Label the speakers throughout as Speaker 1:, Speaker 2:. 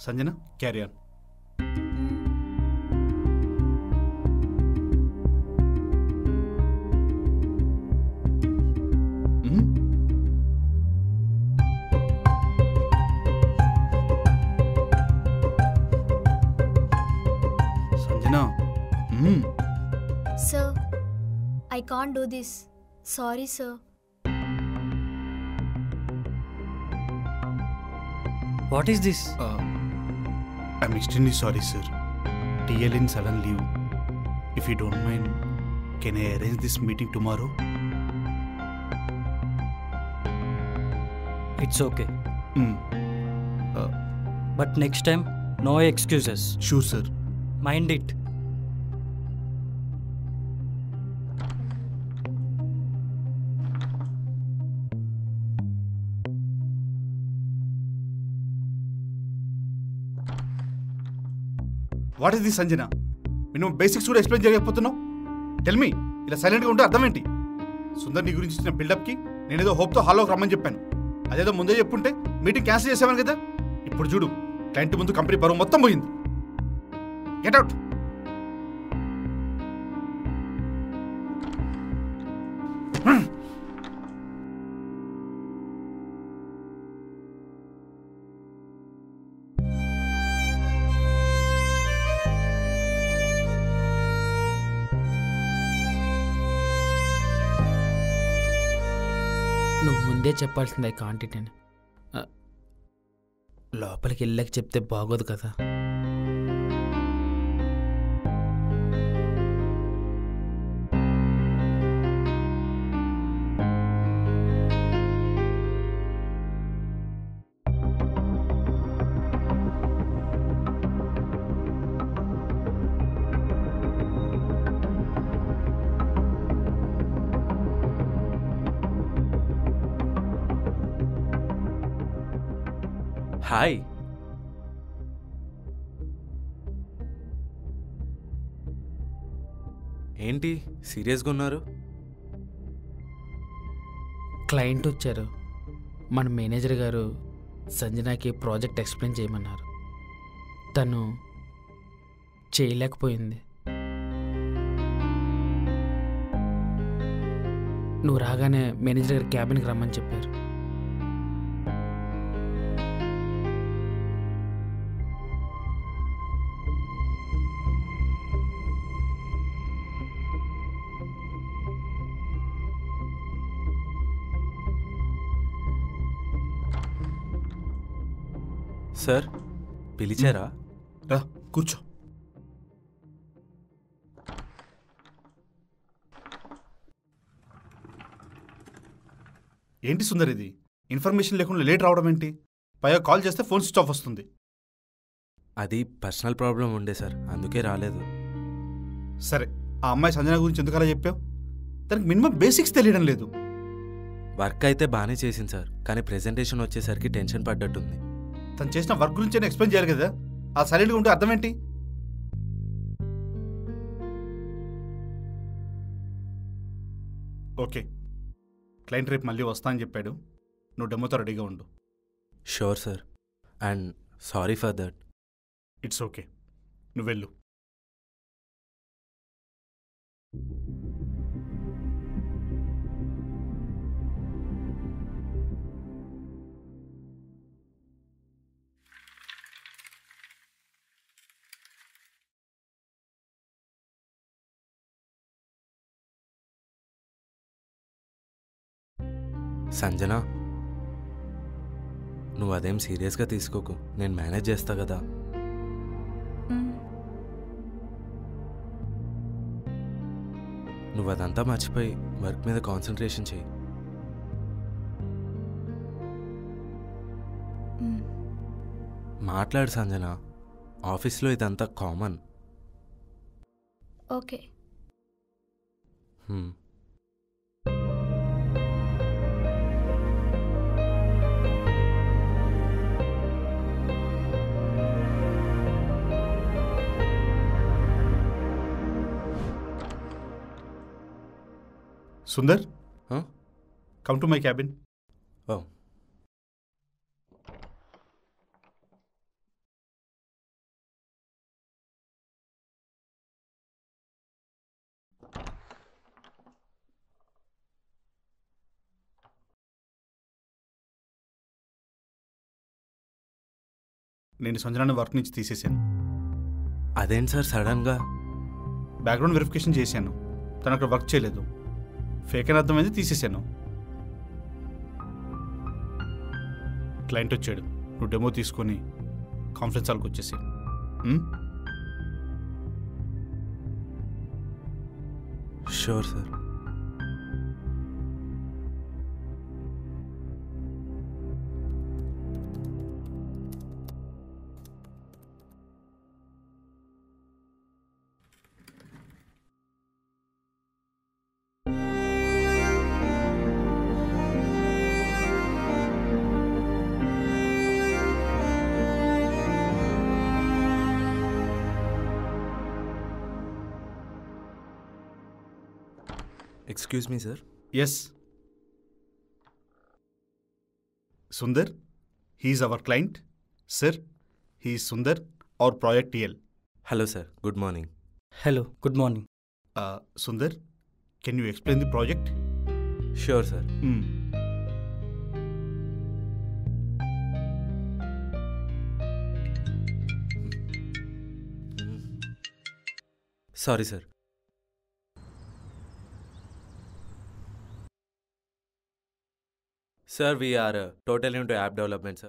Speaker 1: Sanjana carry on. Sanjana.
Speaker 2: Sir, I can't do this. Sorry, sir.
Speaker 3: What is this?
Speaker 1: I'm extremely sorry, sir. TL in sudden leave. If you don't mind, can I arrange this meeting tomorrow?
Speaker 3: It's okay. But next time, no excuses.
Speaker 1: Sure, sir.
Speaker 3: Mind it.
Speaker 1: What is this Sanjana? Minimum basics కూడా explain చేయకపోతున్నావు. Tell me, ఇలా సైలెంట్గా ఉంటే అర్థం ఏంటి? సుందర్ నీ గురించి ఇచ్చిన బిల్డప్కి నేనేదో హోప్తో హాల్లోకి రమ్మని చెప్పాను. అదేదో ముందే చెప్పుంటే మీటింగ్ క్యాన్సిల్ చేసేవాను కదా. ఇప్పుడు చూడు, క్లయింట్ ముందు కంపెనీ పరువు మొత్తం పోయింది. Get out.
Speaker 4: నువ్వు ముందే చెప్పాల్సిందే కాంటిటీ అని. లోపలికి వెళ్ళాక చెప్తే బాగోదు కదా.
Speaker 5: హాయ్. ఏంటి సీరియస్గా ఉన్నారు?
Speaker 4: క్లయింట్ వచ్చారు. మన మేనేజర్ గారు సంజనాకి ప్రాజెక్ట్ ఎక్స్ప్లెయిన్ చేయమన్నారు. తను చేయలేకపోయింది. నువ్వు రాగానే మేనేజర్ గారు క్యాబిన్కి రమ్మని చెప్పారు.
Speaker 5: సార్ పిలిచారా?
Speaker 1: రా కూర్చో. ఏంటి సుందర్ ఇది? ఇన్ఫర్మేషన్ లేకుండా లేట్ రావడం ఏంటి? పైగా కాల్ చేస్తే ఫోన్ స్విచ్ ఆఫ్ వస్తుంది.
Speaker 5: అది పర్సనల్ ప్రాబ్లం ఉండే సార్, అందుకే రాలేదు.
Speaker 1: సరే, ఆ అమ్మాయి సంజన గురించి ఎందుకు అలా చెప్పావు? తనకి మినిమం బేసిక్స్ తెలియడం లేదు.
Speaker 5: వర్క్ అయితే బాగానే చేసింది సార్, కానీ ప్రెజెంటేషన్ వచ్చేసరికి టెన్షన్ పడ్డట్టుంది.
Speaker 1: తను చేసిన వర్క్ గురించి ఎక్స్ప్లెయిన్ చేయాలి కదా. ఆ సైలెంట్గా ఉంటే అర్థం ఏంటి? ఓకే, క్లయింట్ రేపు మళ్ళీ వస్తా అని చెప్పాడు. నువ్వు డెమోతో రెడీగా ఉండు.
Speaker 5: Sure sir, and sorry for that.
Speaker 1: It's okay, నువ్వు వెళ్ళు.
Speaker 5: సంజన, నువ్వు అదేం సీరియస్గా తీసుకోకు, నేను మేనేజ్ చేస్తా కదా. నువ్వు అదంతా మర్చిపోయి వర్క్ మీద కాన్సన్ట్రేషన్ చేయి. మాట్లాడు సంజన, ఆఫీస్లో ఇదంతా common.
Speaker 2: Okay.
Speaker 1: Sundar,
Speaker 5: Huh?
Speaker 1: come to my cabin.
Speaker 5: Oh.
Speaker 1: నేను సంజనాని వర్క్ నుంచి తీసేశాను.
Speaker 5: అదేంటి సార్ సడన్గా?
Speaker 1: బ్యాక్గ్రౌండ్ వెరిఫికేషన్ చేశాను, తను అక్కడ వర్క్ చేయలేదు. ఫేక్ అని అర్థమైంది, తీసేశాను. క్లయింట్ వచ్చాడు, నువ్వు డెమో తీసుకొని కాన్ఫరెన్స్ హాల్కి వచ్చేసి.
Speaker 5: Sure sir. Excuse me, sir.
Speaker 1: Yes. Sundar, he is our client. Sir, he is Sundar, our project TL.
Speaker 5: Hello, sir. Good morning.
Speaker 3: Hello, good morning.
Speaker 1: Sundar, can you explain the project?
Speaker 5: Sure, sir. Sorry, sir. Sir, we are totally into app development, sir.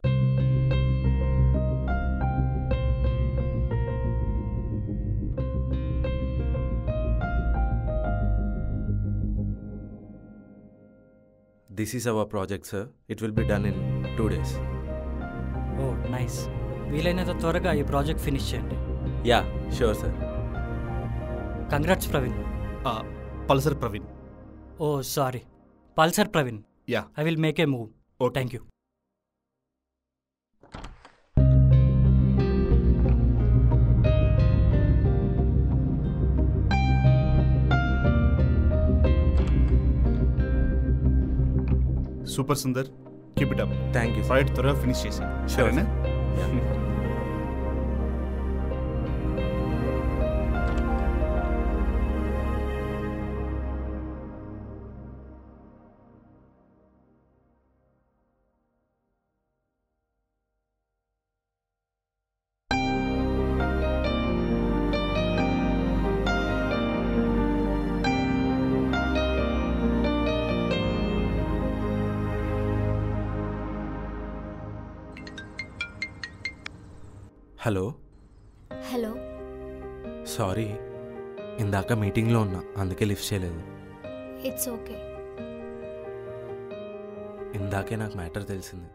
Speaker 5: This is our project, sir. It will be done in 2 days.
Speaker 3: Oh nice. వీలైనంత త్వరగా ఈ project finish చేయండి.
Speaker 5: Yeah, sure, sir.
Speaker 3: Congrats Praveen.
Speaker 1: Pulsar Praveen.
Speaker 3: Oh sorry, Pulsar Praveen.
Speaker 1: Yeah.
Speaker 3: I will make a move.
Speaker 1: Okay.
Speaker 3: Thank you.
Speaker 1: Super Sundar, keep it up.
Speaker 5: Thank you, sir.
Speaker 1: Project త్వరగా finish చేసి.
Speaker 5: Sure,
Speaker 1: సరేనా?
Speaker 5: sir. Hello.
Speaker 2: Hello.
Speaker 5: Sorry, ఇందాక మీటింగ్లో ఉన్నా, అందుకే lift చేయలేదు.
Speaker 2: It's okay.
Speaker 5: ఇందాకే నాకు మ్యాటర్ తెలిసింది.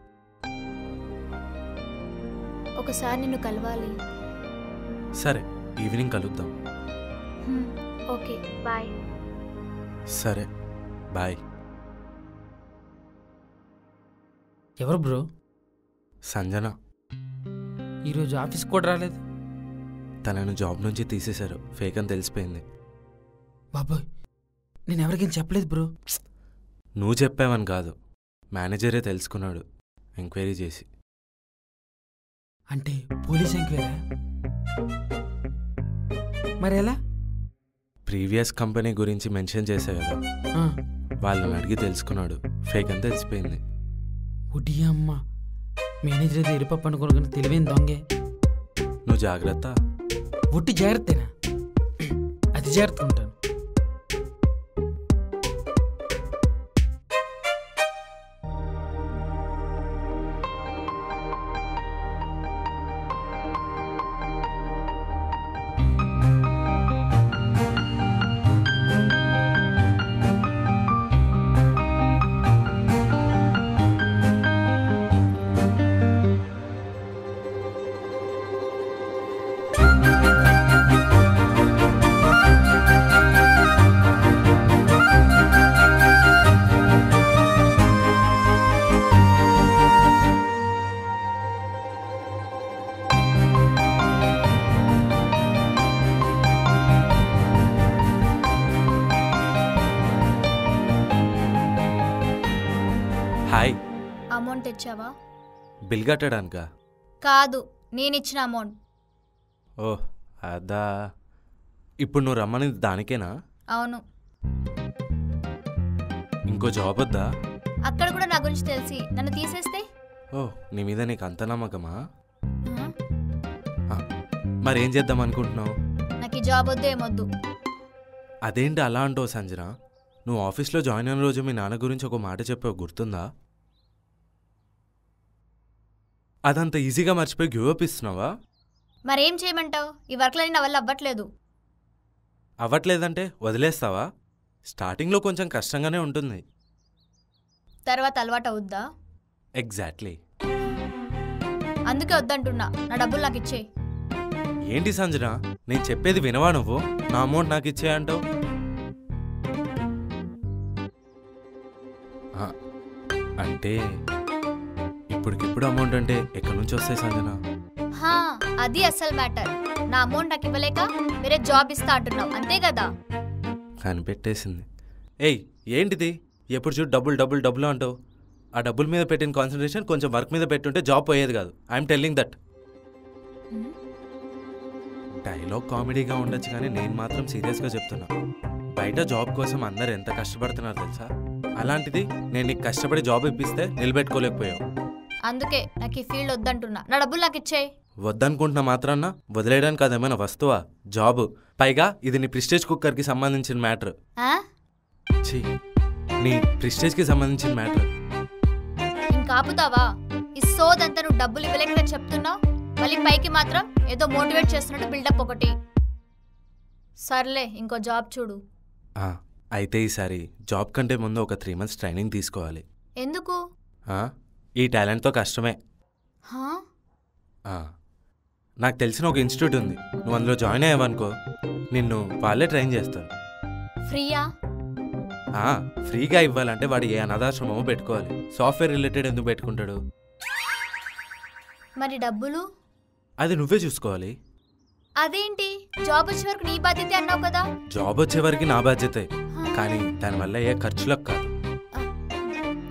Speaker 2: ఒకసారి నిన్ను కలవాలి.
Speaker 5: సరే, ఈవినింగ్ కలుద్దాం.
Speaker 2: Okay bye.
Speaker 5: సరే, బాయ్.
Speaker 4: ఎవరు బ్రో?
Speaker 5: సంజన.
Speaker 4: ఈరోజు ఆఫీస్కి కూడా రాలేదు.
Speaker 5: తనను జాబ్ నుంచి తీసేశారు, ఫేక్ అని తెలిసిపోయింది.
Speaker 4: బాబాయ్, నేను ఎవరికైనా చెప్పలేదు బ్రో.
Speaker 5: నువ్వు చెప్పావని కాదు, మేనేజరే తెలుసుకున్నాడు ఎంక్వైరీ చేసి.
Speaker 4: అంటే పోలీస్ ఎంక్వైరీ? మరి ఎలా?
Speaker 5: ప్రీవియస్ కంపెనీ గురించి మెన్షన్ చేశా కదా, వాళ్ళని అడిగి తెలుసుకున్నాడు, ఫేక్ అని తెలిసిపోయింది.
Speaker 4: ఉడి అమ్మ, మేనేజర్ అయితే ఎరుపప్పు అనుకోను, తెలివైన దొంగే.
Speaker 5: నువ్వు జాగ్రత్త.
Speaker 4: ఒట్టి జాగ్రత్తేనా? అది జాగ్రత్త ఉంటాను.
Speaker 5: హాయ్.
Speaker 2: అమౌంట్ తెచ్చావా?
Speaker 5: బిల్ కట్టడానికా?
Speaker 2: కాదు, నేనిచ్చిన అమౌంట్.
Speaker 5: ఓ అదా. ఇప్పుడు నువ్వు రమ్మనేది దానికేనా?
Speaker 2: అవును.
Speaker 5: ఇంకో జాబ్ వద్దా?
Speaker 2: అక్కడ కూడా నా గురించి తెలిసి నన్ను తీసేస్తే?
Speaker 5: ఓ, నీ మీద నీకు అంత నమ్మకమా? మరేం చేద్దాం అనుకుంటున్నావు?
Speaker 2: నాకు ఈ జాబ్ వద్దు ఏమొద్దు.
Speaker 5: అదేంటి అలా అంటావు సంజన? నువ్వు ఆఫీస్లో జాయిన్ అయిన రోజు మీ నాన్న గురించి ఒక మాట చెప్పావు, గుర్తుందా? అదంత ఈజీగా మర్చిపోయి గివప్ ఇస్తున్నావా?
Speaker 2: మరేం చేయమంటావు? ఈ వర్క్లని నా వల్ల అవ్వట్లేదు.
Speaker 5: అవ్వట్లేదంటే వదిలేస్తావా? స్టార్టింగ్లో కొంచెం కష్టంగానే ఉంటుంది.
Speaker 2: తర్వాత అలవాటు అవుద్దా?
Speaker 5: ఎగ్జాక్ట్లీ.
Speaker 2: అందుకే వద్దంటున్నా. నా డబ్బులు నాకు ఇచ్చేయి.
Speaker 5: ఏంటి సంజన, నేను చెప్పేది వినవా నువ్వు? నా అమౌంట్ నాకు ఇచ్చేయంటావు. అంటే ఇప్పటికిప్పుడు అమౌంట్ అంటే ఎక్కడి నుంచి వస్తాయి సంజన?
Speaker 2: అది అసలు మ్యాటర్. నా అమౌంట్ నాకు ఇవ్వలేక వేరే జాబ్ ఇస్తా అంటున్నావు అంతే కదా?
Speaker 5: కనిపెట్టేసింది. ఏయ్ ఏంటిది, ఎప్పుడు చూడు డబ్బులు డబ్బులు డబ్బులు అంటావు. ఆ డబ్బుల మీద పెట్టిన కాన్సన్ట్రేషన్ కొంచెం వర్క్ మీద పెట్టుంటే జాబ్ పోయేది కాదు. I'm telling that. డైలాగ్ కామెడీగా ఉండొచ్చు కానీ నేను మాత్రం సీరియస్గా చెప్తున్నా. బయట జాబ్ కోసం అందరు ఎంత కష్టపడుతున్నారు తెలుసా? అలాంటిది నేను నీకు కష్టపడి జాబ్ ఇప్పిస్తే నిలబెట్టుకోలేకపోయావు.
Speaker 2: అందుకే నాకు ఈ ఫీల్డ్ వద్దంటున్నా. నా డబ్బులు నాకు ఇచ్చేయి.
Speaker 5: వద్దనుకుంటున్నా మాత్రాన్న వదిలేయడానికి అదేమైనా వస్తువా? జాబ్, పైగా ఇది నీ ప్రిస్టేజ్ కుక్కర్కి సంబంధించిన మ్యాటర్. నీ ప్రిస్టేజ్కి సంబంధించిన మ్యాటర్.
Speaker 2: ఇంకా ఆపుతావా? ఈ సోదంతా నువ్వు డబ్బులు ఇవ్వలేక చెప్తున్నావు, మళ్ళీ పైకి మాత్రం ఏదో మోటివేట్ చేస్తున్నట్టు బిల్డప్ ఒకటి. సర్లే ఇంకో జాబ్ చూడు.
Speaker 5: అయితే ఈసారి జాబ్ కంటే ముందు ఒక 3 months ట్రైనింగ్ తీసుకోవాలి.
Speaker 2: ఎందుకు?
Speaker 5: ఈ టాలెంట్తో కష్టమే. నాకు తెలిసిన ఒక ఇన్స్టిట్యూట్ ఉంది, నువ్వు అందులో జాయిన్ అయ్యావనుకో నిన్ను వాళ్ళే ట్రైన్ చేస్తారు.
Speaker 2: ఫ్రీయా?
Speaker 5: ఫ్రీగా ఇవ్వాలంటే వాడు ఏ అనాథాశ్రమమో పెట్టుకోవాలి. సాఫ్ట్వేర్ రిలేటెడ్ ఎందుకు పెట్టుకుంటాడు?
Speaker 2: మరి డబ్బులు?
Speaker 5: అది నువ్వే చూసుకోవాలి.
Speaker 2: అదేంటి, జాబ్ వచ్చే వరకు నీ బాధ్యత అన్నావు కదా?
Speaker 5: జాబ్ వచ్చే వరకు నా బాధ్యతే, కానీ దానివల్ల ఏ ఖర్చులకు కాదు.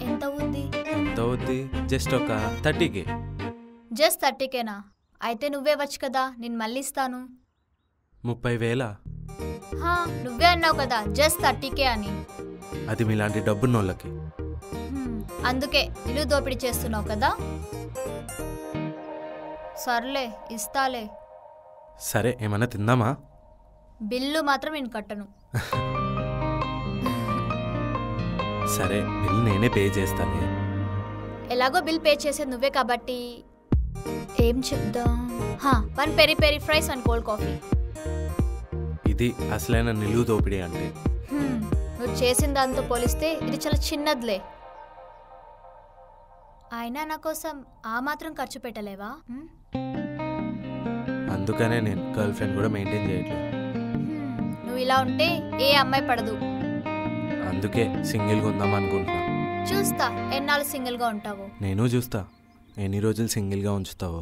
Speaker 2: ఎంత
Speaker 5: అవుద్ది? జస్ట్ ఒక 30K.
Speaker 2: జస్ట్ 30Kనా? అయితే నువ్వే వచ్చు కదా, నేను మళ్ళీ ఇస్తాను.
Speaker 5: 30,000?
Speaker 2: నువ్వే అన్నావు కదా జస్ట్ 30K అని.
Speaker 5: అది మీలాంటి డబ్బున్నోళ్ళకి.
Speaker 2: అందుకే ఇల్లు దోపిడీ చేస్తున్నావు కదా? సర్లే ఇస్తాలే.
Speaker 5: సరే ఏమన్నా తిందామా?
Speaker 2: బిల్లు మాత్రం నేను కట్టను.
Speaker 5: సరే బిల్ నేనే పే చేస్తానే.
Speaker 2: ఎలాగో బిల్ పే చేసేది నువ్వే కాబట్టి ఏం చెప్దాం? 1 peri peri fries 1 cold coffee.
Speaker 5: ఇది అసలైన నిలువు దోపిడీ అంటే.
Speaker 2: నువ్వు చేసిన దాంతో పోలిస్తే ఇది చాలా చిన్నదిలే. అయినా నా కోసం ఆ మాత్రం ఖర్చు పెట్టలేవా?
Speaker 5: అందుకనే నేను గర్ల్ ఫ్రెండ్ కూడా మెయింటైన్ చేయట్లేదు.
Speaker 2: నువ్వు ఇలా ఉంటే ఏ అమ్మాయి పడదు.
Speaker 5: అందుకే సింగిల్గా ఉందాం అనుకుంటున్నా.
Speaker 2: చూస్తా ఎన్నాళ్ళు సింగిల్గా ఉంటావు.
Speaker 5: నేను చూస్తా ఎన్ని రోజులు సింగిల్గా ఉంచుతావో.